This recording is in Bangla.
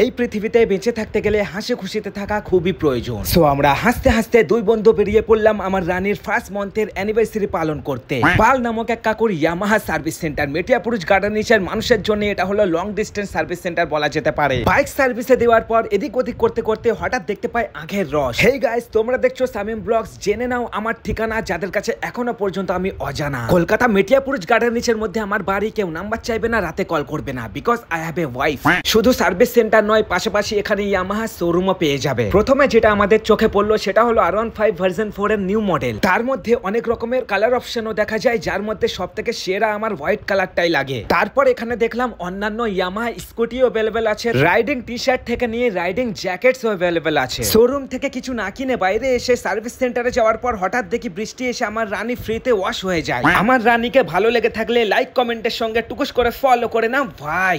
এই পৃথিবীতে বেঁচে থাকতে গেলে হাসি খুশিতে থাকা খুবই প্রয়োজন। সো আমরা হাসতে হাসতে দুই বন্ধু বেরিয়ে পড়লাম আমার রানীর ফার্স্ট মান্থের অ্যানিভার্সারি পালন করতে। পাল নামক এক কাকুর ইয়ামাহা সার্ভিস সেন্টার, মেটিয়াপুরুষ গার্ডেনিসের মানুষের জন্য এটা হলো লং ডিস্টেন্স সার্ভিস সেন্টার বলা যেতে পারে। বাইক সার্ভিসে দেওয়ার পর এদিক ওদিক করতে করতে হঠাৎ দেখতে পাই আখের রস। হেই গাইস, তোমরা দেখছো শামীম ব্লগস। জেনে নাও আমার ঠিকানা, যাদের কাছে এখনো পর্যন্ত আমি অজানা। কলকাতা মেটিয়াপুরুষ গার্ডেনিসের মধ্যে আমার বাড়ি। কেউ নাম্বার চাইবে না, রাতে কল করবে না, because I have a wife. শুধু সার্ভিস সেন্টার নয়, পাশাপাশি এখানে ইয়ামাহা শোরুমও পেয়ে যাবে। প্রথমে যেটা আমাদের চোখে পড়লো সেটা হলো R15 ভার্সন 4 এর নিউ মডেল। তার মধ্যে অনেক রকমের কালার অপশনও দেখা যায়, যার মধ্যে সবথেকে সেরা আমার হোয়াইট কালারটাই লাগে। তারপর এখানে দেখলাম অন্যান্য ইয়ামাহা স্কুটিও अवेलेबल আছে, রাইডিং টি শার্ট থেকে নিয়ে রাইডিং জ্যাকেটসও अवेलेबल আছে। শোরুম থেকে কিছু না কিনে বাইরে এসে সার্ভিস সেন্টারে যাওয়ার পর হঠাৎ দেখি বৃষ্টি এসে আমার রানী ফ্রিতে ওয়াশ হয়ে যায়। আমার রানীকে ভালো লেগে থাকলে লাইক কমেন্টের সঙ্গে টুকুস করে ফলো করে নাও ভাই।